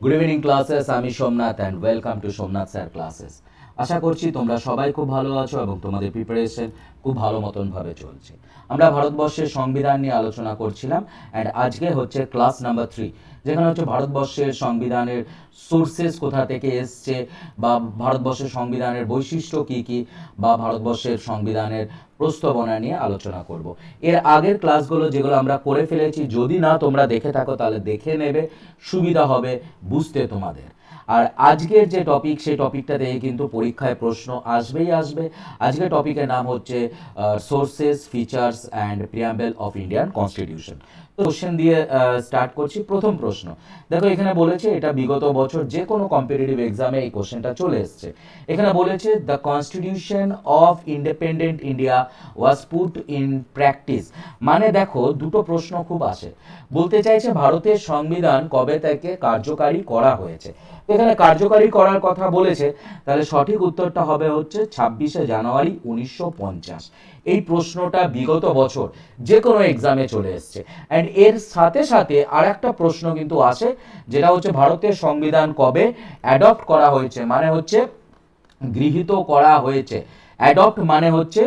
Good evening classes, আমি Somnath and welcome to Somnath sir classes. আশা করছি তোমরা সবাই খুব ভালো আছো এবং তোমাদের প্রিপারেশন খুব ভালো মতনভাবে চলছে। আমরা ভারতবর্ষের সংবিধান নিয়ে আলোচনা করছিলাম অ্যান্ড আজকে হচ্ছে ক্লাস নাম্বার 3, যেখানে হচ্ছে ভারতবর্ষের সংবিধানের সোর্সেস কোথা থেকে এসছে, বা ভারতবর্ষের সংবিধানের বৈশিষ্ট্য কী কী, বা ভারতবর্ষের সংবিধানের প্রস্তাবনা নিয়ে আলোচনা করব। এর আগের ক্লাসগুলো যেগুলো আমরা করে ফেলেছি, যদি না তোমরা দেখে থাকো তাহলে দেখে নেবে, সুবিধা হবে বুঝতে তোমাদের। আর আজকের যে টপিক, সেই টপিকটা থেকে কিন্তু পরীক্ষায় প্রশ্ন আসবেই আসবে। আজকের টপিকের নাম হচ্ছে sources, features and preamble of Indian constitution. তো কোশ্চেন দিয়ে স্টার্ট করছি। প্রথম প্রশ্ন দেখো, এখানে বলেছে, এটা বিগত বছর যে কোনো কম্পিটিটিভ এক্সামে এই কোশ্চেনটা চলে এসছে। এখানে বলেছে the constitution of independent India was put in practice. মানে দেখো, দুটো প্রশ্ন খুব আসে। বলতে চাইছে ভারতের সংবিধান কবে থেকে কার্যকারী করা হয়েছে। এখানে কার্যকারী করার কথা বলেছে, তাহলে সঠিক উত্তরটা হবে হচ্ছে 26শে জানুয়ারি 1950। এই প্রশ্নটা বিগত বছর যে কোনো এক্সামে চলে এসছে। অ্যান্ড এর সাথে সাথে আর একটা প্রশ্ন কিন্তু আসে, যেটা হচ্ছে ভারতের সংবিধান কবে অ্যাডপ্ট করা হয়েছে, মানে হচ্ছে গৃহীত করা হয়েছে। অ্যাডপ্ট মানে হচ্ছে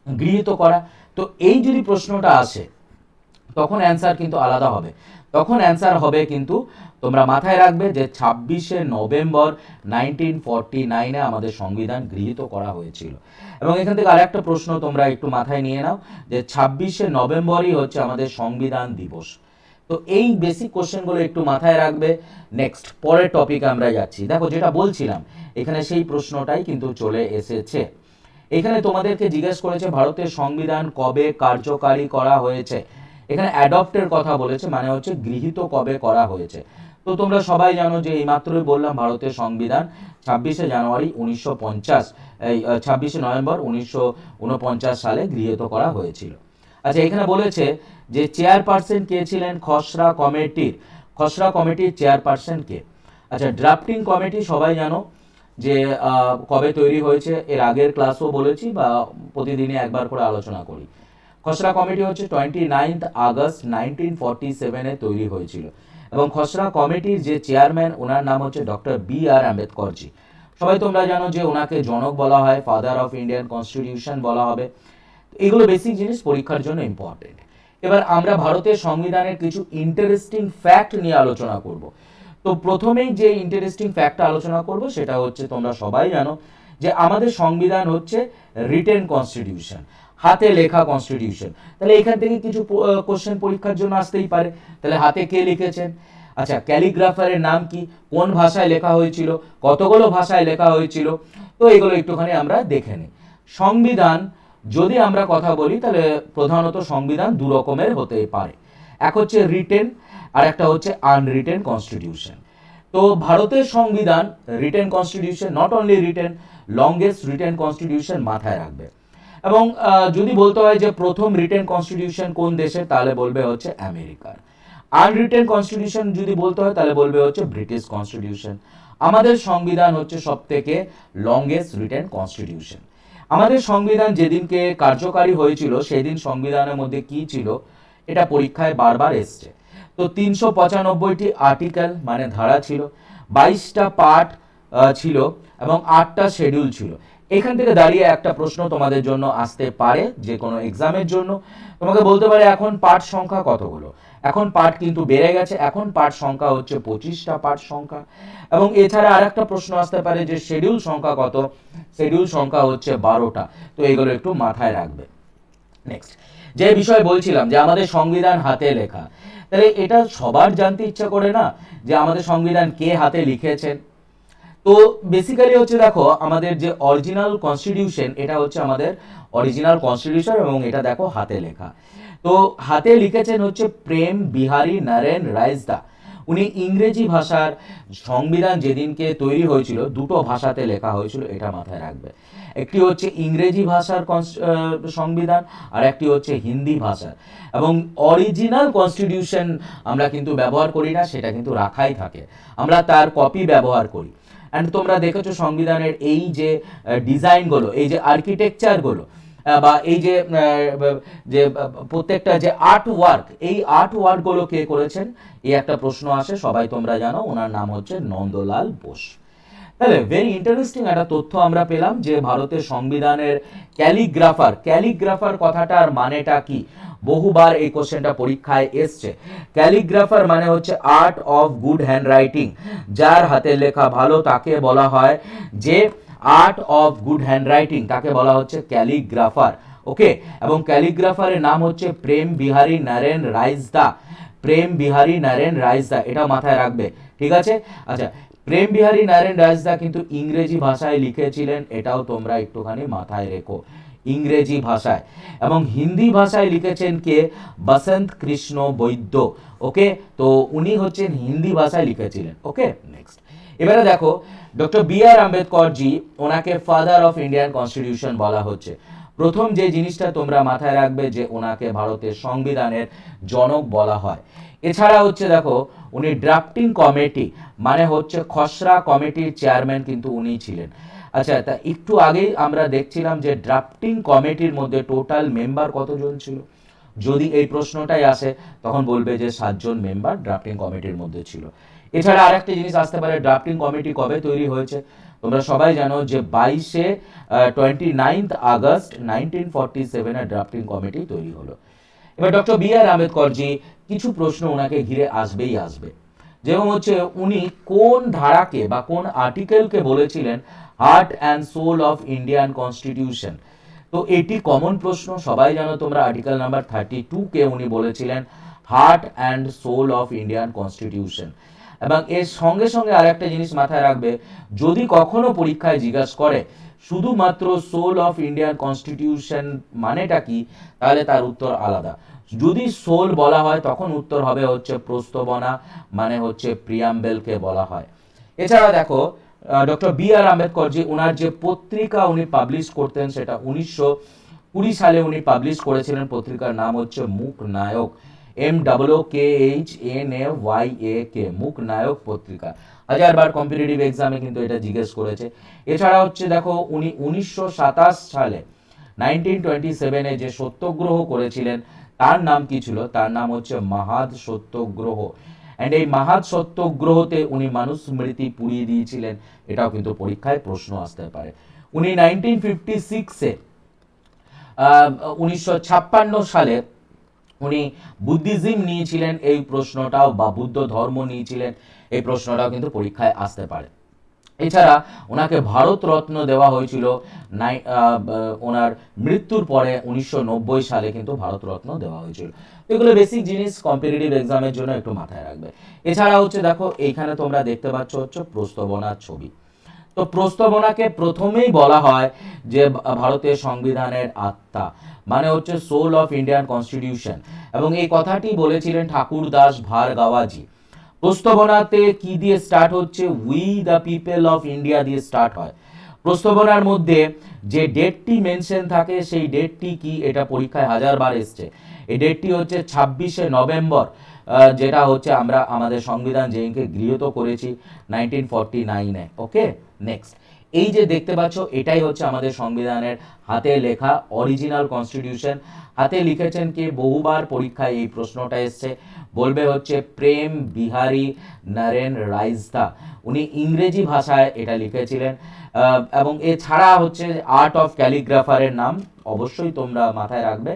গৃহীত করা। তো এই যদি প্রশ্নটা আসে, তখন অ্যান্সার কিন্তু আলাদা হবে। তখন অ্যান্সার হবে কিন্তু, তোমরা মাথায় রাখবে যে 26শে নভেম্বর 1949-এ আমাদের সংবিধান গৃহীত করা হয়েছিল। এবং এখান থেকে আরেকটা প্রশ্ন তোমরা একটু মাথায় নিয়ে নাও, যে 26শে নভেম্বরই হচ্ছে আমাদের সংবিধান দিবস। তো এই বেসিক কোশ্চেনগুলো একটু মাথায় রাখবে। নেক্সট, পরের টপিকে আমরা যাচ্ছি। দেখো, যেটা বলছিলাম, এখানে সেই প্রশ্নটাই কিন্তু চলে এসেছে। এখানে তোমাদেরকে জিজ্ঞেস করেছে ভারতের সংবিধান কবে কার্যকারী করা হয়েছে। এখানে অ্যাডপ্টের কথা বলেছে, মানে হচ্ছে গৃহীত কবে করা হয়েছে। তো তোমরা সবাই জানো যে এইমাত্রই বললাম, ভারতের সংবিধান 26শে জানুয়ারি 1950, এই 26শে নভেম্বর 1949 সালে গৃহীত করা হয়েছিল। আচ্ছা, এখানে বলেছে যে চেয়ারপারসন কে ছিলেন খসড়া কমিটির। খসড়া কমিটির চেয়ারপারসন কে? আচ্ছা, ড্রাফটিং কমিটি সবাই জানো যে কবে তৈরি হয়েছে। এর আগের ক্লাসও বলেছি, বা প্রতিদিনই একবার করে আলোচনা করি। খসড়া কমিটি হচ্ছে 29 আগস্ট 1947-এ তৈরি হয়েছিল। এবং খসড়া কমিটির যে চেয়ারম্যান, ওনার নাম হচ্ছে ডক্টর B.R. আম্বেদকরজি। সবাই তোমরা জানো যে ওনাকে জনক বলা হয়, ফাদার অফ ইন্ডিয়ান কনস্টিটিউশন বলা হবে। এগুলো বেসিক জিনিস, পরীক্ষার জন্য ইম্পর্টেন্ট। এবার আমরা ভারতের সংবিধানের কিছু ইন্টারেস্টিং ফ্যাক্ট নিয়ে আলোচনা করব। তো প্রথমেই যে ইন্টারেস্টিং ফ্যাক্টটা আলোচনা করব, সেটা হচ্ছে, তোমরা সবাই জানো যে আমাদের সংবিধান হচ্ছে রিটেন কনস্টিটিউশন, হাতে লেখা কনস্টিটিউশন। তাহলে এখান থেকে কিছু কোশ্চেন পরীক্ষার জন্য আসতেই পারে। তাহলে হাতে কে লিখেছেন? আচ্ছা, ক্যালিগ্রাফারের নাম কি? কোন ভাষায় লেখা হয়েছিল? কতগুলো ভাষায় লেখা হয়েছিল? তো এগুলো একটুখানি আমরা দেখে নিই। সংবিধান যদি আমরা কথা বলি, তাহলে প্রধানত সংবিধান দু রকমের হতে পারে। এক হচ্ছে রিটেন, আর একটা হচ্ছে আনরিটেন কনস্টিটিউশন। তো ভারতের সংবিধান written constitution, not only written, longest written constitution মাথায় রাখবে। এবং যদি বলতে হয় যে প্রথম রিটেন কনস্টিটিউশন কোন দেশে, তাহলে বলবে হচ্ছে আমেরিকার। আনরিটেন কনস্টিটিউশন যদি বলতে হয়, তাহলে বলবে হচ্ছে ব্রিটিশ কনস্টিটিউশন। আমাদের সংবিধান হচ্ছে সব থেকে লংগেস্ট রিটেন কনস্টিটিউশন। আমাদের সংবিধান যেদিনকে কার্যকারী হয়েছিল, সেদিন সংবিধানের মধ্যে কি ছিল, এটা পরীক্ষায় বারবার এসছে। তো 395টি আর্টিকেল মানে ধারা ছিল, 22টা পার্ট ছিল, এবং 8টা শেডিউল ছিল। এখান থেকে দাঁড়িয়ে একটা প্রশ্ন তোমাদের জন্য আসতে পারে, যে কোনো এক্সামের জন্য তোমাকে বলতে পারে এখন পার্ট সংখ্যা কতগুলো। এখন পার্ট কিন্তু বেড়ে গেছে, এখন পার্ট সংখ্যা হচ্ছে 25টা পার্ট সংখ্যা। এবং এছাড়া আর একটা প্রশ্ন আসতে পারে যে শেডিউল সংখ্যা কত। শেডিউল সংখ্যা হচ্ছে 12টা। তো এগুলো একটু মাথায় রাখবে। নেক্সট, যে বিষয় বলছিলাম যে আমাদের সংবিধান হাতে লেখা, তাহলে এটা সবার জানতে ইচ্ছা করে না যে আমাদের সংবিধান কে হাতে লিখেছেন। তো বেসিক্যালি হচ্ছে, দেখো, আমাদের যে অরিজিনাল কনস্টিটিউশন, এটা হচ্ছে আমাদের অরিজিনাল কনস্টিটিউশন, এবং এটা দেখো হাতে লেখা। তো হাতে লিখেছেন হচ্ছে প্রেম বিহারী নারায়ণ রায়সদা। উনি ইংরেজি ভাষার সংবিধান যেদিনকে তৈরি হয়েছিল, দুটো ভাষাতে লেখা হয়েছিল, এটা মাথায় রাখবে। একটি হচ্ছে ইংরেজি ভাষার সংবিধান, আর একটি হচ্ছে হিন্দি ভাষার। এবং অরিজিনাল কনস্টিটিউশন আমরা কিন্তু ব্যবহার করি না, সেটা কিন্তু রাখাই থাকে, আমরা তার কপি ব্যবহার করি। অ্যান্ড তোমরা দেখেছো সংবিধানের এই যে ডিজাইনগুলো, এই যে আর্কিটেকচারগুলো, বা এই যে যে প্রত্যেকটা যে আর্ট ওয়ার্ক, এই আর্ট ওয়ার্কগুলো কে করেছেন, এই একটা প্রশ্ন আসে, সবাই তোমরা জানো, ওনার নাম হচ্ছে নন্দলাল বোস। তাহলে ভেরি ইন্টারেস্টিং একটা তথ্য আমরা পেলাম যে ভারতের সংবিধানের ক্যালিগ্রাফার, ক্যালিগ্রাফার কথাটার মানেটা কি, বহুবার এই কোশ্চেনটা পরীক্ষায় এসছে। ক্যালিগ্রাফার মানে হচ্ছে art of good hand writing, যার হাতের লেখা ভালো তাকে বলা হয় যে art of good hand writing, তাকে বলা হচ্ছে ক্যালিগ্রাফার। ওকে, এবং ক্যালিগ্রাফারের নাম হচ্ছে প্রেম বিহারী নারেন রাইজদা, প্রেম বিহারী নারেন রাইজদা, এটা মাথায় রাখবে, ঠিক আছে। আচ্ছা, প্রেম বিহারী নারেন রাইজদা কিন্তু ইংরেজি ভাষায় লিখেছিলেন, এটাও তোমরা একটুখানি মাথায় রেখো, ইংরেজি ভাষায়। এবং হিন্দি ভাষায় লিখেছেন কে, বসন্ত কৃষ্ণ বৈদ্য। ওকে, তো উনি হচ্ছেন হিন্দি ভাষায় লিখেছিলেন। ওকে, নেক্সট এবারে দেখো, ডক্টর বি আর আম্বেদকর জি, ওনাকে ফাদার অফ ইন্ডিয়ান কনস্টিটিউশন বলা হচ্ছে। প্রথম যে জিনিসটা তোমরা মাথায় রাখবে যে ওনাকে ভারতের সংবিধানের জনক বলা হয়। এছাড়া হচ্ছে দেখো, উনি ড্রাফটিং কমিটি মানে হচ্ছে খসড়া কমিটির চেয়ারম্যান কিন্তু উনি ছিলেন। আচ্ছা, তা একটু আগেই আমরা দেখছিলাম যে ড্রাফটিং কমিটির মধ্যে টোটাল মেম্বার কতজন ছিল, যদি এই প্রশ্নটাই আসে তখন বলবে যে 7 জন মেম্বার ড্রাফটিং কমিটির মধ্যে ছিল। এছাড়া আরেকটা জিনিস আসতে পারে, ড্রাফটিং কমিটি কবে তৈরি হয়েছে, তোমরা সবাই জানো যে 29 আগস্ট 1947 ড্রাফটিং কমিটি তৈরি হলো। এবার ডক্টর বি আর আম্বেদকর জি, কিছু প্রশ্ন ওনাকে ঘিরে আসবেই আসবে, যেমন হচ্ছে উনি কোন ধারাকে বা কোন আর্টিকেলকে বলেছিলেন heart and soul of Indian constitution. তো এটি কমন প্রশ্ন, সবাই জানো তোমরা, আর্টিকেল নাম্বার 32 কে উনি বলেছিলেন heart and soul of Indian constitution. এবং এর সঙ্গে সঙ্গে আরেকটা জিনিস মাথায় রাখবে, যদি কখনো পরীক্ষায় জিজ্ঞাসা করে শুধুমাত্র সোল অফ ইন্ডিয়ান কনস্টিটিউশন মানেটা কি, তাহলে তার উত্তর আলাদা। যদি সোল বলা হয় তখন উত্তর হবে হচ্ছে প্রস্তাবনা, মানে হচ্ছে প্রিয়াম্বেলকে বলা হয়। এছাড়া দেখো, ডক্টর বি আর আম্বেদকর জি, ওনার যে পত্রিকা উনি পাবলিশ করতেন সেটা 1920 সালে উনি পাবলিশ করেছিলেন, পত্রিকার নাম হচ্ছে মুখ নায়ক, MKHNAYAK, মুখ নায়ক পত্রিকা। হাজারবার কম্পিটিটিভ এক্সামে কিন্তু এটা জিজ্ঞেস করেছে। এছাড়া হচ্ছে দেখো, উনি 1927 সালে 1927 যে সত্যগ্রহ করেছিলেন তার নাম কি ছিল, তার নাম হচ্ছে মাহাদ সত্যগ্রহ। অ্যান্ড এই মাহাদ সত্যগ্রহতে উনি মানুস্মৃতি পুড়িয়ে দিয়েছিলেন, এটাও কিন্তু পরীক্ষায় প্রশ্ন আসতে পারে। উনি 1956-এ 1956 সালে উনি বুদ্ধিজম নিয়েছিলেন, এই প্রশ্নটাও, বা বুদ্ধ ধর্ম নিয়েছিলেন, এই প্রশ্নটাও কিন্তু পরীক্ষায় আসতে পারে। এছাড়া ওনাকে ভারত রত্ন দেওয়া হয়েছিল ওনার মৃত্যুর পরে 1990 সালে কিন্তু ভারত রত্ন দেওয়া হয়েছিল। এগুলো বেসিক জিনিস কম্পিটিটিভ এক্সামের জন্য একটু মাথায় রাখবে। এছাড়া হচ্ছে দেখো, এইখানে তোমরা দেখতে পাচ্ছ হচ্ছে প্রস্তাবনার ছবি। তো প্রস্তাবনাকে প্রথমেই বলা হয় যে ভারতের সংবিধানের আত্মা, মানে হচ্ছে সোল অফ ইন্ডিয়ান কনস্টিটিউশন, এবং এই কথাটি বলেছিলেন ঠাকুরদাস ভারগাওয়াজি। প্রস্তাবনাতে কি দিয়ে স্টার্ট হচ্ছে, we the people of India দিয়ে স্টার্ট হয়। প্রস্তাবনার মধ্যে যে ডেটটি মেনশন থাকে সেই ডেটটি কি, এটা পরীক্ষায় হাজারবার এসছে। এই ডেটটি হচ্ছে 26শে নভেম্বর, যেটা হচ্ছে আমরা আমাদের সংবিধান যেদিনকে গৃহীত করেছি 1949-এ। ওকে, নেক্সট এই যে দেখতে পাচ্ছ, এটাই হচ্ছে আমাদের সংবিধানের হাতে লেখা অরিজিনাল কনস্টিটিউশন। হাতে লিখেছেন কে, বহুবার পরীক্ষায় এই প্রশ্নটা এসছে, বলবে হচ্ছে প্রেম বিহারী নারেন রাইজদা, উনি ইংরেজি ভাষায় এটা লিখেছিলেন। এবং এছাড়া হচ্ছে আর্ট অফ ক্যালিগ্রাফারের নাম অবশ্যই তোমরা মাথায় রাখবে।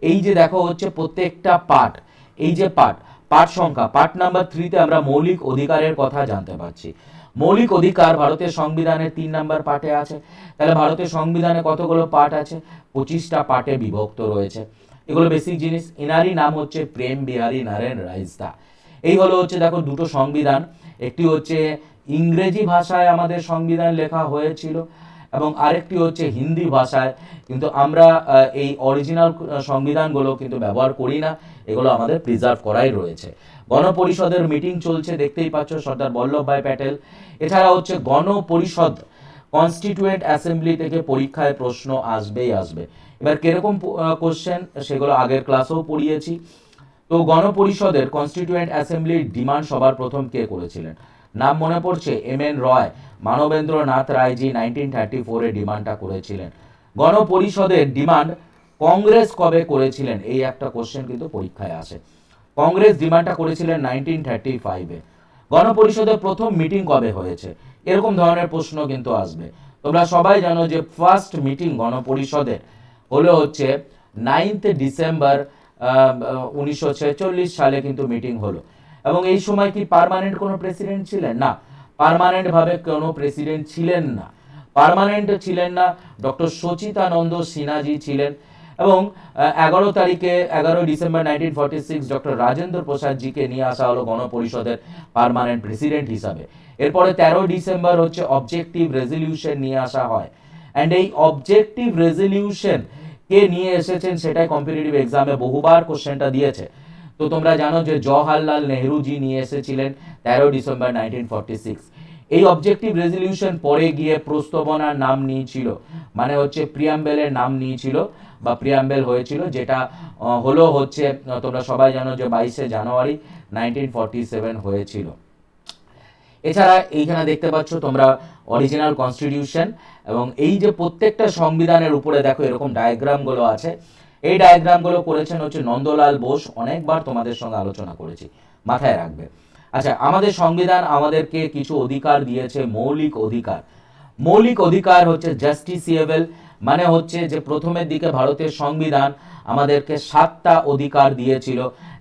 এই যে দেখো হচ্ছে প্রত্যেকটা পার্ট, এই যে পার্ট সংখ্যা, পার্ট নাম্বার 3-তে আমরা মৌলিক অধিকারের কথা জানতে পারছি। মৌলিক অধিকার ভারতের সংবিধানের 3 নম্বর পার্টে আছে। তাহলে ভারতের সংবিধানে কতগুলো পার্ট আছে, 25টা পার্টে বিভক্ত রয়েছে। এগুলো বেসিক জিনিস। এনারই নাম হচ্ছে প্রেম বিহারী নারেন রাইজদা। এই হলো হচ্ছে দেখো দুটো সংবিধান, একটি হচ্ছে ইংরেজি ভাষায় আমাদের সংবিধান লেখা হয়েছিল এবং আরেকটি হচ্ছে হিন্দি ভাষায়, কিন্তু আমরা এই অরিজিনাল সংবিধানগুলো কিন্তু ব্যবহার করি না, এগুলো আমাদের প্রিজার্ভ করাই রয়েছে। গণপরিষদের মিটিং চলছে, দেখতেই পাচ্ছ, সর্দার বল্লভভাই প্যাটেল। এছাড়া হচ্ছে গণপরিষদ, কনস্টিটিউয়েন্ট অ্যাসেম্বলি থেকে পরীক্ষায় প্রশ্ন আসবেই আসবে। এবার কিরকম কোশ্চেন, সেগুলো আগের ক্লাসেও পড়িয়েছি। তো গণপরিষদের কনস্টিটিউয়েন্ট অ্যাসেম্বলির ডিমান্ড সবার প্রথম কে করেছিলেন, নাম মনে পড়ছে, MN রয়, মানবেন্দ্রনাথ রায়জি 1934-এ ডিমান্ডটা করেছিলেন। গণপরিষদের ডিমান্ড কংগ্রেস কবে করেছিলেন, এই একটা কোশ্চেন কিন্তু পরীক্ষায় আসে। কংগ্রেস ডিমান্ডটা করেছিলেন 1935-এ। গণপরিষদের প্রথম মিটিং কবে হয়েছে, এরকম ধরনের প্রশ্ন কিন্তু আসবে। তোমরা সবাই জানো যে ফার্স্ট মিটিং গণপরিষদের হলো হচ্ছে 9 ডিসেম্বর 1946 সালে কিন্তু মিটিং হলো। এবং এই সময় কি পার্মানেন্ট কোনো প্রেসিডেন্ট ছিলেন? না, পার্মানেন্ট ভাবে কোনো প্রেসিডেন্ট ছিলেন না। পার্মানেন্ট ছিলেন না, ডক্টর সচিতানন্দ সিনহাজি ছিলেন। এবং 11 ডিসেম্বর 1946 ডক্টর রাজেন্দ্র প্রসাদজিকে নিয়ে আসা হলো গণপরিষদের পার্মানেন্ট প্রেসিডেন্ট হিসাবে। এরপরে 13 ডিসেম্বর হচ্ছে অবজেক্টিভ রেজলিউশন নিয়ে আসা হয়। অ্যান্ড এই অবজেক্টিভ রেজলিউশন কে নিয়ে এসেছেন সেটাই কম্পিটিটিভ এক্সামে বহুবার কোশ্চেনটা দিয়েছে। তো তোমরা জানো যে জওহরলাল নেহরুজি নিয়ে এসেছিলেন 13 ডিসেম্বর 1946। এই অবজেক্টিভ রেজলিউশন পরে গিয়ে প্রস্তাবনার নাম নিয়েছিল, মানে হচ্ছে প্রিয়াম্বেলের নাম নিয়েছিল বা প্রিয়াম্বেল হয়েছিল, যেটা হলো হচ্ছে তোমরা সবাই জানো যে 22 জানুয়ারি 1947 হয়েছিল। এছাড়া এইখানে দেখতে পাচ্ছ তোমরা অরিজিনাল কনস্টিটিউশন, এবং এই যে প্রত্যেকটা সংবিধানের উপরে দেখো এরকম ডায়াগ্রামগুলো আছে। এই ডায়াগ্রামগুলো করেছেন হচ্ছে নন্দলাল বোস, অনেকবার তোমাদের সঙ্গে আলোচনা করেছি, মাথায় রাখবে। আচ্ছা, আমাদের সংবিধান আমাদেরকে কিছু অধিকার দিয়েছে, মৌলিক অধিকার। মৌলিক অধিকার হচ্ছে জাস্টিসিয়েবল, মানে হচ্ছে যে প্রথমের দিকে ভারতের সংবিধান আমাদেরকে 7টা অধিকার দিয়েছিল,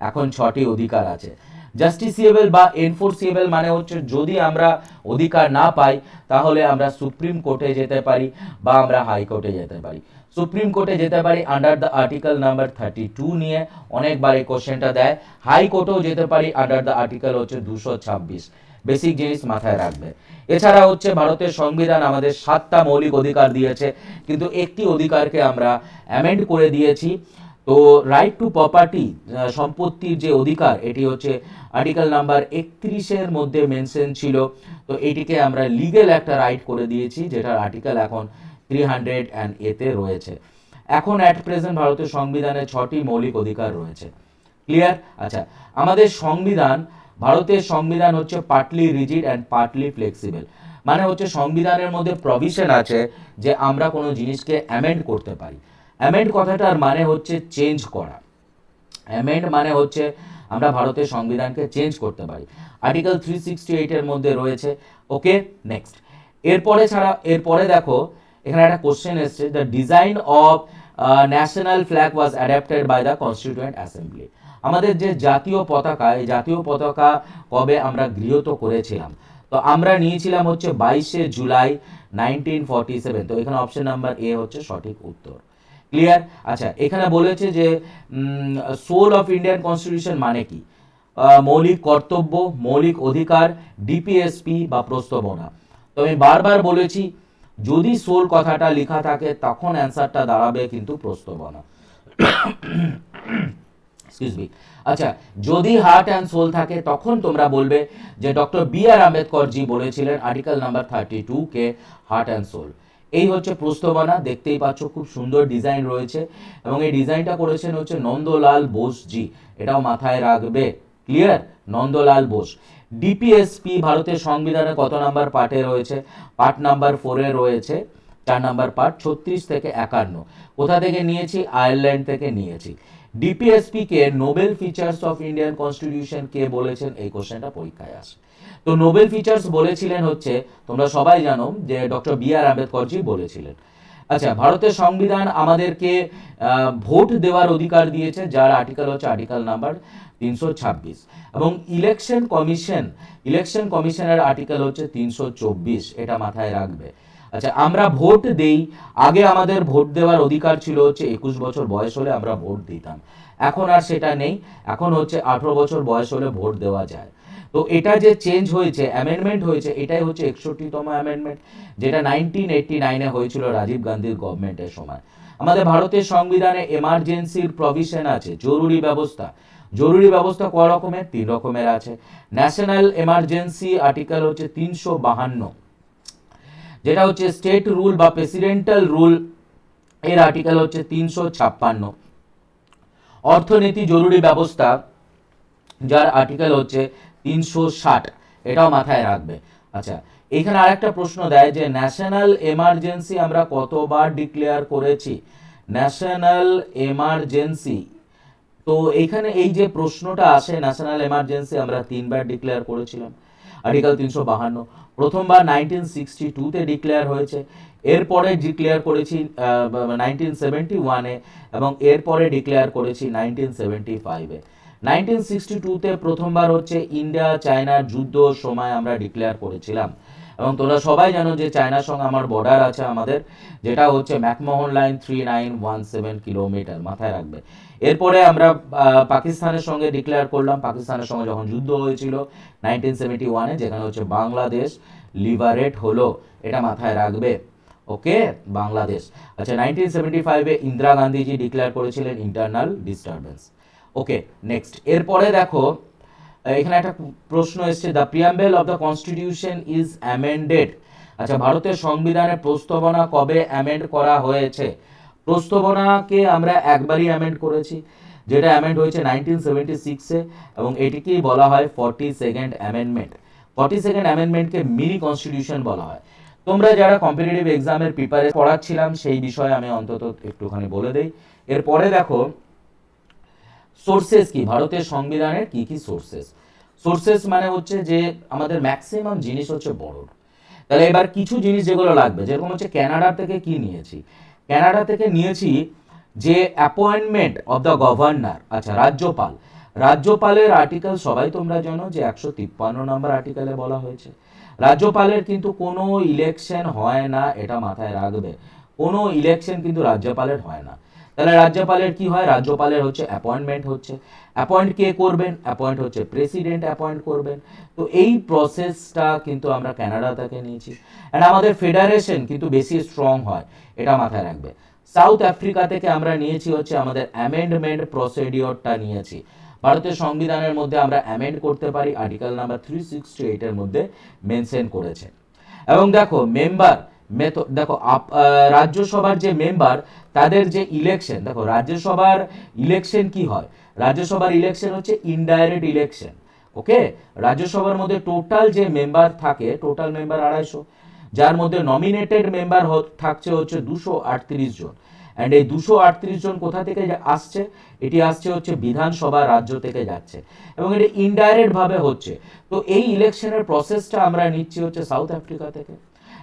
এখন 6টি অধিকার আছে। জাস্টিসিয়েবল বা এনফোর্সিয়েবল মানে হচ্ছে যদি আমরা অধিকার না পাই তাহলে আমরা সুপ্রিম কোর্টে যেতে পারি বা আমরা হাইকোর্টে যেতে পারি। সুপ্রিম কোর্টে যেতে পারি আন্ডার দ্য আর্টিকেল নাম্বার 32 নিয়ে, অনেকবার এই কোশ্চেনটা দেয়। হাইকোর্টেও যেতে পারি আন্ডার দ্য আর্টিকেল হচ্ছে 226। বেসিক জিনিস মাথায় রাখবে। এছাড়া হচ্ছে ভারতের সংবিধান আমাদের 7টা মৌলিক অধিকার দিয়েছে, কিন্তু একটি অধিকারকে আমরা অ্যামেন্ড করে দিয়েছি। তো রাইট টু প্রপার্টি, সম্পত্তির যে অধিকার, এটি হচ্ছে আর্টিকেল নাম্বার 31-এর মধ্যে মেনশন ছিল। তো এটিকে আমরা লিগ্যাল একটা রাইট করে দিয়েছি, যেটার আর্টিকেল এখন 300-এতে রয়েছে। এখন অ্যাট প্রেজেন্ট ভারতের সংবিধানে 6টি মৌলিক অধিকার রয়েছে। ক্লিয়ার? আচ্ছা, আমাদের সংবিধান, ভারতের সংবিধান হচ্ছে partly rigid and partly flexible, মানে হচ্ছে সংবিধানের মধ্যে প্রভিশন আছে যে আমরা কোনো জিনিসকে অ্যামেন্ড করতে পারি। অ্যামেন্ড কথাটার মানে হচ্ছে চেঞ্জ করা। অ্যামেন্ড মানে হচ্ছে আমরা ভারতের সংবিধানকে চেঞ্জ করতে পারি। আর্টিকেল 368-এর মধ্যে রয়েছে। Okay, next. এরপরে দেখো এখানে একটা কোশ্চেন এসছে, the design of national flag was adapted by the constituent assembly. আমাদের যে জাতীয় পতাকা, এই জাতীয় পতাকা কবে আমরা গৃহীত করেছিলাম? তো আমরা নিয়েছিলাম হচ্ছে 22 জুলাই 1947। তো এখানে অপশন নাম্বার এ হচ্ছে সঠিক উত্তর। ক্লিয়ার? আচ্ছা, এখানে বলেছে যে সোল অফ ইন্ডিয়ান কনস্টিটিউশন মানে কি? মৌলিক কর্তব্য, মৌলিক অধিকার, ডিপিএসপি বা প্রস্তাবনা। তো আমি বারবার বলেছি, যদি সোল কথাটা লেখা থাকে তখন অ্যান্সারটা দাঁড়াবে কিন্তু প্রস্তাবনা। Excuse me. আচ্ছা, যদি হার্ট অ্যান্ড সোল থাকে তখন তোমরা বলবে যে ডক্টর বি.আর. আম্বেদকর জি বলেছিলেন আর্টিকেল নাম্বার 32 কে হার্ট অ্যান্ড সোল। এই হচ্ছে প্রস্তাবনা, দেখতেই পাচ্ছ খুব সুন্দর ডিজাইন রয়েছে, এবং এই ডিজাইনটা করেছেন হচ্ছে নন্দলাল বোস জি, এটাও মাথায় রাখবে। ক্লিয়ার? নন্দলাল বোস। ডিপিএসপি ভারতের সংবিধানে কত নাম্বার পার্টে রয়েছে? পার্ট নাম্বার 4-এ রয়েছে, 4 নাম্বার পার্ট, 36 থেকে 51। কোথা থেকে নিয়েছি? আয়ারল্যান্ড থেকে নিয়েছি। ডিপিএসপি কে noble features of Indian constitution কে বলেছেন? এই কোশ্চেনটা পরীক্ষায় আসে। তো নোবেল ফিচার্স বলেছিলেন হচ্ছে, তোমরা সবাই জানো যে ডক্টর বি.আর. আম্বেদকর জি বলেছিলেন। আচ্ছা, ভারতের সংবিধান আমাদেরকে ভোট দেওয়ার অধিকার দিয়েছে, যার আর্টিকেল হচ্ছে আর্টিকেল নাম্বার 326। এবং ইলেকশন কমিশনের আর্টিকেল হচ্ছে 324, এটা মাথায় রাখবে। আচ্ছা, আমরা ভোট দেই, আগে আমাদের ভোট দেওয়ার অধিকার ছিল হচ্ছে 21 বছর বয়স হলে আমরা ভোট দিতাম, এখন আর সেটা নেই, এখন হচ্ছে 18 বছর বয়স হলে ভোট দেওয়া যায়। তো এটা যে চেঞ্জ হয়েছে, অ্যামেন্ডমেন্ট হয়েছে, এটাই হচ্ছে 61তম অ্যামেন্ডমেন্ট, যেটা 1989-এ হয়েছিল রাজীব গান্ধীর গভর্নমেন্টের সময়। আমাদের ভারতের সংবিধানে এমার্জেন্সির প্রভিশন আছে, জরুরি ব্যবস্থা। জরুরি ব্যবস্থা ক রকমের? 3 রকমের আছে। ন্যাশনাল এমার্জেন্সি আর্টিকেল হচ্ছে 352, যেটা হচ্ছে স্টেট রুল বা প্রেসিডেন্টাল রুল, এর আর্টিকেল হচ্ছে 356। অর্থনীতি জরুরি ব্যবস্থা, যার আর্টিকেল হচ্ছে 360, এটাও মাথায় রাখবে। আচ্ছা, এখানে আরেকটা প্রশ্ন দেয় যে ন্যাশনাল এমার্জেন্সি আমরা কতবার ডিক্লেয়ার করেছি, ন্যাশনাল এমার্জেন্সি। তো এইখানে এই যে প্রশ্নটা আসে, ন্যাশনাল এমার্জেন্সি আমরা 3বার ডিক্লেয়ার করেছিলাম, আর্টিকেল 352। প্রথমবার 1962-তে ডিক্লেয়ার হয়েছে, এরপরে ডিক্লেয়ার করেছি 1971-এ, এবং এরপরে ডিক্লেয়ার করেছি 1975-এ। 1962-তে প্রথমবার হচ্ছে ইন্ডিয়া চায়নার যুদ্ধ সময় আমরা ডিক্লেয়ার করেছিলাম, এবং তোমরা সবাই জানো যে চায়নার সঙ্গে আমার বর্ডার আছে আমাদের, যেটা হচ্ছে ম্যাকমোহন লাইন 3917 কিলোমিটার, মাথায় রাখবে। এরপরে আমরা পাকিস্তানের সঙ্গে ডিক্লেয়ার করলাম, পাকিস্তানের সঙ্গে যখন যুদ্ধ হয়েছিল 1971-এ, যেখানে হচ্ছে বাংলাদেশ লিবারেট হলো, এটা মাথায় রাখবে। ওকে, বাংলাদেশ। আচ্ছা, 1975-এ ইন্দিরা গান্ধীজি ডিক্লেয়ার করেছিলেন ইন্টারনাল ডিস্টারবেন্স। ওকে, নেক্সট। এরপরে দেখো এখানে একটা প্রশ্ন এসেছে, the preamble of the constitution is amended. আচ্ছা, ভারতের সংবিধানের প্রস্তাবনা কবে অ্যামেন্ড করা হয়েছে? প্রস্তাবনাকে আমরা একবারই অ্যামেন্ড করেছি, যেটা অ্যামেন্ড হয়েছে 1976-এ, এবং এটিকেই বলা হয় 42nd amendment. 42nd অ্যামেন্ডমেন্টকে mini constitution বলা হয়। তোমরা যারা কম্পিটিটিভ এক্সামের প্রিপারেশন পড়াচ্ছিলাম সেই বিষয়ে আমি অন্তত একটুখানি বলে দেই। এরপরে দেখো সোর্সেস কি, ভারতের সংবিধানের কি কি সোর্সেস। সোর্সেস মানে হচ্ছে যে আমাদের ম্যাক্সিমাম জিনিস হচ্ছে বড়। তাহলে এবার কিছু জিনিস যেগুলো লাগবে, যেরকম হচ্ছে কানাডা থেকে কি নিয়েছি, কানাডা থেকে নিয়েছি যে অ্যাপয়েন্টমেন্ট অফ দ্য গভর্নর। আচ্ছা, রাজ্যপাল, রাজ্যপালের আর্টিকেল সবাই তোমরা জানো যে 153 নম্বর আর্টিকেলে বলা হয়েছে। রাজ্যপালের কিন্তু কোনো ইলেকশন হয় না, এটা মাথায় রাখবে, কোনো ইলেকশন কিন্তু রাজ্যপালের হয় না। তাহলে রাজ্যপালের কি হয়, রাজ্যপালের হচ্ছে অ্যাপয়েন্টমেন্ট হচ্ছে, অ্যাপয়েন্ট কে করবেন, অ্যাপয়েন্ট হচ্ছে প্রেসিডেন্ট অ্যাপয়েন্ট করবেন। তো এই প্রসেসটা কিন্তু আমরা কানাডা থেকে নিয়েছি। অ্যান্ড আমাদের ফেডারেশন কিন্তু বেশি স্ট্রং হয়, এটা মাথায় রাখবে। সাউথ আফ্রিকা থেকে আমরা নিয়েছি হচ্ছে আমাদের অ্যামেন্ডমেন্ট প্রসিডিওরটা নিয়েছি। ভারতের সংবিধানের মধ্যে আমরা অ্যামেন্ড করতে পারি, আর্টিকেল নাম্বার 368 এর মধ্যে মেনশন করেছে। এবং দেখো মেম্বার দেখো রাজ্যসভার যে মেম্বার তাদের যে ইলেকশন, দেখো রাজ্যসভার ইলেকশন কি হয়, রাজ্যসভার ইলেকশন হচ্ছে ইনডাইরেক্ট ইলেকশন। ওকে, রাজ্যসভার মধ্যে টোটাল যে মেম্বার থাকে, টোটাল মেম্বার 250, যার মধ্যে নমিনেটেড মেম্বার থাকছে হচ্ছে 238 জন। অ্যান্ড এই 238 জন কোথা থেকে আসছে, এটি আসছে হচ্ছে বিধানসভা রাজ্য থেকে যাচ্ছে, এবং এটি ইনডাইরেক্ট ভাবে হচ্ছে। তো এই ইলেকশনের প্রসেসটা আমরা নিচ্ছি হচ্ছে সাউথ আফ্রিকা থেকে,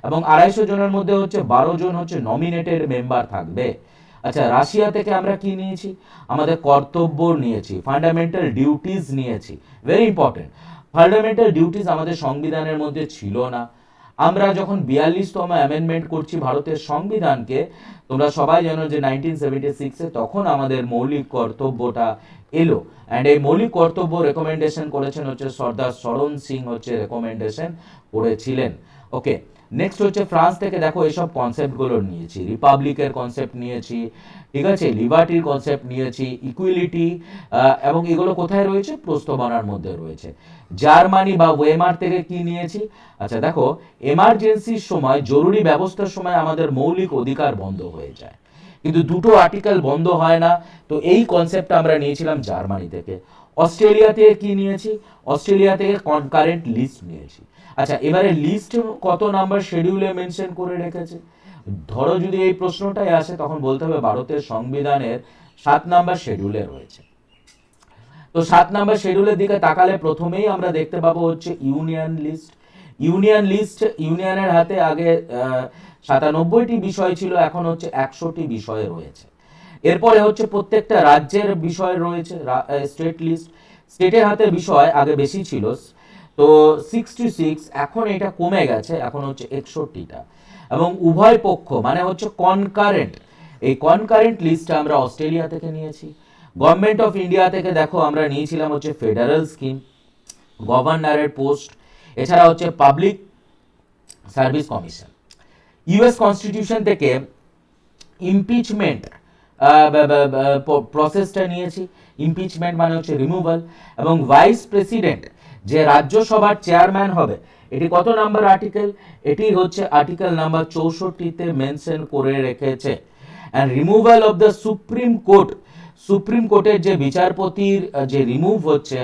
এবং 250 জনের মধ্যে হচ্ছে 12 জন হচ্ছে নমিনেটেড মেম্বার থাকবে। আচ্ছা, রাশিয়া থেকে আমরা কি নিয়েছি, আমাদের কর্তব্য নিয়েছি, ফান্ডামেন্টাল ডিউটিস নিয়েছি। ভেরি ইম্পর্টেন্ট, ফান্ডামেন্টাল ডিউটিস আমাদের সংবিধানের মধ্যে ছিল না। আমরা যখন 42তম অ্যামেন্ডমেন্ট করছি ভারতের সংবিধানকে, তোমরা সবাই জানো যে 1976-এ তখন আমাদের মৌলিক কর্তব্যটা এলো। অ্যান্ড এই মৌলিক কর্তব্য রেকমেন্ডেশন করেছেন হচ্ছে সর্দার শরণ সিং, হচ্ছে রেকমেন্ডেশন করেছিলেন। ওকে, নেক্সট হচ্ছে ফ্রান্স থেকে দেখো এইসব কনসেপ্টগুলো নিয়েছি, রিপাবলিকের কনসেপ্ট নিয়েছি, ঠিক আছে, লিবার্টির কনসেপ্ট নিয়েছি, ইকুইলিটি, এবং এগুলো কোথায় রয়েছে, প্রস্তাবনার মধ্যে রয়েছে। জার্মানি বা ওয়েমার থেকে কি নিয়েছি, আচ্ছা দেখো এমার্জেন্সির সময়, জরুরি ব্যবস্থার সময় আমাদের মৌলিক অধিকার বন্ধ হয়ে যায়, কিন্তু দুটো আর্টিকেল বন্ধ হয় না। তো এই কনসেপ্টটা আমরা নিয়েছিলাম জার্মানি থেকে। অস্ট্রেলিয়া থেকে কি নিয়েছি, অস্ট্রেলিয়া থেকে কনকারেন্ট লিস্ট নিয়েছি। আচ্ছা, এবারে লিস্ট কত নাম্বার শিডিউলে মেনশন করে রেখেছে, ধরো যদি এই প্রশ্নটাই আসে তখন বলতে হবে ভারতের সংবিধানের 7 নাম্বার শিডিউলে রয়েছে। তো 7 নাম্বার শিডিউলের দিকে তাকালে প্রথমেই আমরা দেখতে পাবো হচ্ছে ইউনিয়ন লিস্ট। ইউনিয়ন লিস্ট, ইউনিয়নের হাতে আগে 97টি বিষয় ছিল, এখন হচ্ছে 100টি বিষয় রয়েছে। এরপরে হচ্ছে প্রত্যেকটা রাজ্যের বিষয় রয়েছে, স্টেট লিস্ট। স্টেটের হাতে বিষয় আগে বেশি ছিল, তো 66, এখন এটা কমে গেছে, এখন হচ্ছে 61টা। এবং উভয় পক্ষ মানে হচ্ছে কনকারেন্ট, এই কনকারেন্ট লিস্টটা আমরা অস্ট্রেলিয়া থেকে নিয়েছি। গভর্নমেন্ট অফ ইন্ডিয়া থেকে দেখো আমরা নিয়েছিলাম হচ্ছে ফেডারেল স্কিম, গভর্নরের পোস্ট, এছাড়া হচ্ছে public service commission. US constitution থেকে ইমপিচমেন্ট প্রসেসটা নিয়েছি, ইমপিচমেন্ট মানে হচ্ছে রিমুভাল। এবং ভাইস প্রেসিডেন্ট যে রাজ্যসভার চেয়ারম্যান হবে, এটি কত নাম্বার আর্টিকেল, এটি হচ্ছে আর্টিকেল নাম্বার 64-তে মেনশন করে রেখেছে। And removal of the supreme court, supreme কোর্টের যে বিচারপতির যে রিমুভ হচ্ছে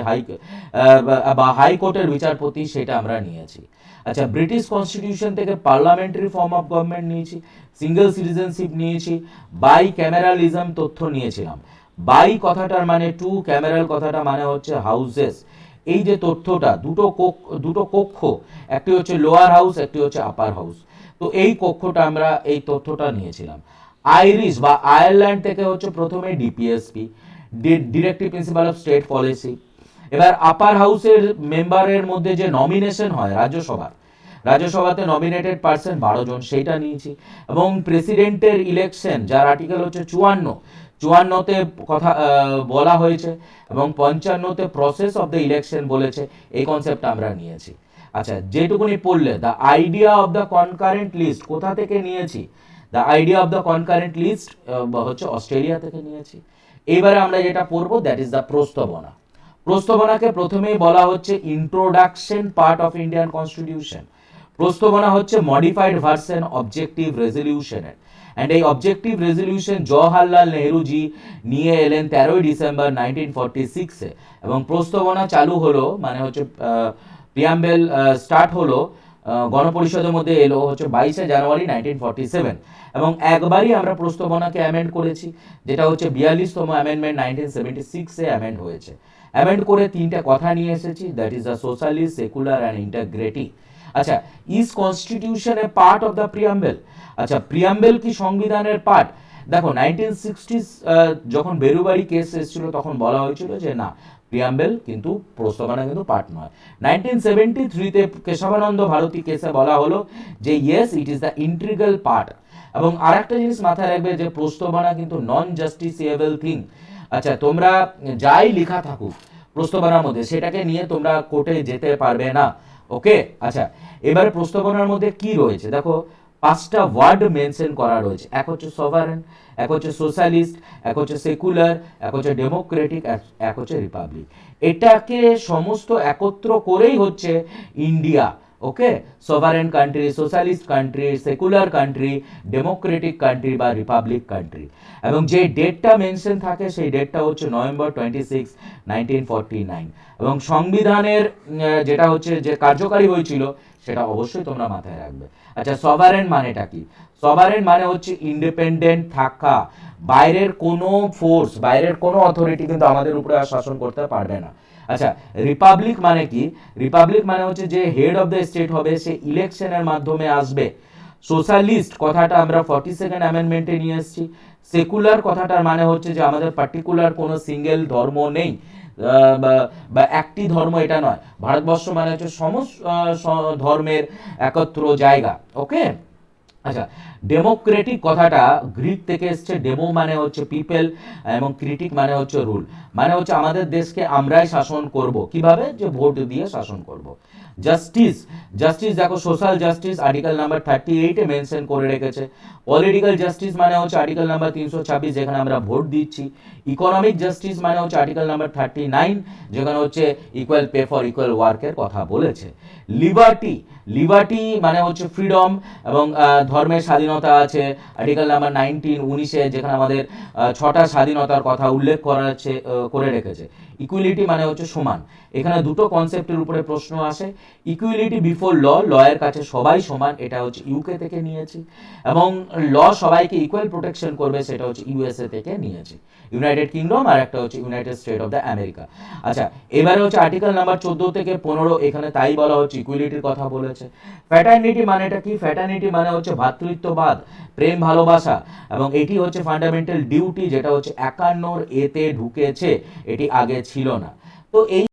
বা হাইকোর্টের বিচারপতি, সেটা আমরা নিয়েছি। আচ্ছা, ব্রিটিশ কনস্টিটিউশন থেকে পার্লামেন্টারি ফর্ম অফ গভর্নমেন্ট নিয়েছি, সিঙ্গেল সিটিজেনশিপ নিয়েছি, বাই ক্যামেরালিজম তথ্য নিয়েছিলাম। বাই কথাটার মানে টু, ক্যামেরাল কথাটা মানে হচ্ছে হাউসেস। এই যে তথ্যটা, দুটো কক্ষ, একটি হচ্ছে লোয়ার হাউস, একটি হচ্ছে আপার হাউস। তো এই কক্ষটা আমরা এই তথ্যটা নিয়েছিলাম। আইরিশ বা আয়ারল্যান্ড থেকে হচ্ছে প্রথমে DPSP, directive principal of state policy. এবার আপার হাউসের মেম্বারের মধ্যে যে নমিনেশন হয় রাজ্যসভাতে নমিনেটেড পার্সন 12 জন, সেইটা নিয়েছি। এবং প্রেসিডেন্টের ইলেকশন, যার আর্টিকেল হচ্ছে 54তে কথা বলা হয়েছে, এবং 55তে প্রসেস অফ দ্য ইলেকশন বলেছে, এই কনসেপ্ট আমরা নিয়েছি। আচ্ছা, যেটুকুনি পড়লে the idea of the concurrent list কোথা থেকে নিয়েছি? The idea of the concurrent list হচ্ছে অস্ট্রেলিয়া থেকে নিয়েছি। এবারে আমরা যেটা পড়বো, দ্যাট ইজ দ্য প্রস্তাবনা। প্রস্তাবনাকে প্রথমেই বলা হচ্ছে introduction part of Indian constitution. প্রস্তাবনা হচ্ছে মডিফাইড ভার্সন অবজেক্টিভ রেজলিউশনের। অ্যান্ড এই অবজেক্টিভ রেজলিউশন জওহরলাল নেহরুজি নিয়ে এলেন 13ই ডিসেম্বর 1946-এ। এবং প্রস্তাবনা চালু হলো, মানে হচ্ছে প্রিয়াম্বেল স্টার্ট হলো, গণপরিষদের মধ্যে এলো হচ্ছে 22শে জানুয়ারি 1947। এবং একবারই আমরা প্রস্তাবনাকে অ্যামেন্ড করেছি, যেটা হচ্ছে 42তম অ্যামেন্ডমেন্ট 1976-এ অ্যামেন্ড হয়েছে। অ্যামেন্ড করে 3টে কথা নিয়ে এসেছি, that is the socialist, secular and integrity. আচ্ছা, is constitution a part of the preamble? আচ্ছা, প্রিয়াম্বেল কি সংবিধানের পার্ট? দেখো, 1960s যখন বেরুবাড়ি কেস এসেছিল, তখন বলা হয়েছিল যে না, প্রিয়াম্বেল কিন্তু প্রস্তাবনা কিন্তু পার্ট নয়। 1973-তে কেশবানন্দ ভারতী কেসে বলা হলো যে yes, it is the integral part. এবং আরেকটা জিনিস মাথায় রাখবে যে প্রস্তাবনা কিন্তু নন জাস্টিসিয়েবল থিং। আচ্ছা, তোমরা যাই লেখা থাকুক প্রস্তাবনার মধ্যে, সেটাকে নিয়ে তোমরা কোর্টে যেতে পারবে না। ওকে, আচ্ছা, এবারে প্রস্তাবনার মধ্যে কি রয়েছে দেখো, 5টা ওয়ার্ড মেনশন করা রয়েছে। এক হচ্ছে সভারেন, এক হচ্ছে সোশ্যালিস্ট, এক হচ্ছে সেকুলার, এক হচ্ছে ডেমোক্রেটিক, এক হচ্ছে রিপাবলিক। এটাকে সমস্ত একত্র করেই হচ্ছে India. Okay, sovereign country, socialist country, secular country, democratic country বা রিপাবলিক কান্ট্রি। এবং যে ডেটটা মেনশন থাকে, সেই ডেটটা হচ্ছে নভেম্বর 26, 1949। এবং সংবিধানের যেটা হচ্ছে যে কার্যকারী হয়েছিল, সেটা অবশ্যই তোমরা মাথায় রাখবে। আচ্ছা, সভারেন মানেটা কি? সভারেন মানে হচ্ছে ইন্ডিপেন্ডেন্ট থাকা, বাইরের কোনো ফোর্স, বাইরের কোনো অথরিটি কিন্তু আমাদের উপরে আর শাসন করতে পারবে না। আচ্ছা, রিপাবলিক মানে কি? রিপাবলিক মানে হচ্ছে যে হেড অফ দ্য স্টেট হবে, সে ইলেকশনের মাধ্যমে আসবে। সোশ্যালিস্ট কথাটা আমরা 42nd অ্যামেন্ডমেন্টে নিয়ে এসেছি। সেকুলার কথাটার মানে হচ্ছে যে আমাদের পার্টিকুলার কোনো সিঙ্গেল ধর্ম নেই, বা একটি ধর্ম, এটা নয়। ভারতবর্ষ মানে হচ্ছে সমস্ত ধর্মের একত্র জায়গা। ওকে, আচ্ছা, ডেমোক্রেটিক কথাটা গ্রিক থেকে এসছে। ডেমো মানে হচ্ছে পিপল, এবং ক্রিটিক মানে হচ্ছে রুল, মানে হচ্ছে আমাদের দেশকে আমরাই শাসন করব। কিভাবে? যে ভোট দিয়ে শাসন করব। জাস্টিস, জাস্টিস দেখো, সোশ্যাল জাস্টিস আর্টিকেল নাম্বার 38-এ মেনশন করে রেখেছে। পলিটিক্যাল জাস্টিস মানে হচ্ছে আর্টিকেল নাম্বার 326, যেখানে আমরা ভোট দিচ্ছি। ইকোনমিক জাস্টিস মানে হচ্ছে আর্টিকেল নাম্বার 39, যেখানে হচ্ছে ইকুয়াল পে ফর ইকুয়াল ওয়ার্কের কথা বলেছে। লিবার্টি, লিবার্টি মানে হচ্ছে ফ্রিডম, এবং ধর্মের স্বাধীনতা আছে আর্টিকেল নাম্বার 19 যেখানে আমাদের 6টা স্বাধীনতার কথা উল্লেখ করে রেখেছে। ইকুয়ালিটি মানে হচ্ছে সমান। এখানে দুটো কনসেপ্টের উপরে প্রশ্ন আসে। ইকুয়ালিটি বিফোর ল, লয়ের কাছে সবাই সমান, এটা হচ্ছে ইউকে থেকে নিয়েছি। এবং ল সবাইকে ইকুয়াল প্রোটেকশন করবে, সেটা হচ্ছে ইউএসএ থেকে নিয়েছি, ইউনাইটেড কিংডম। আর একটা হচ্ছে United state of the America. আচ্ছা, এবারে হচ্ছে আর্টিকেল নাম্বার 14 থেকে 15, এখানে তাই বলা হচ্ছে, ইকুয়ালিটির কথা বলেছে। ফ্র্যাটার্নিটি মানেটা কি? ফ্র্যাটার্নিটি মানে হচ্ছে ভ্রাতৃত্ববাদ, প্রেম ভালোবাসা। এবং এটি হচ্ছে ফান্ডামেন্টাল ডিউটি, যেটা হচ্ছে 51 এতে ঢুকেছে, এটি আগে ছিল না। তো এই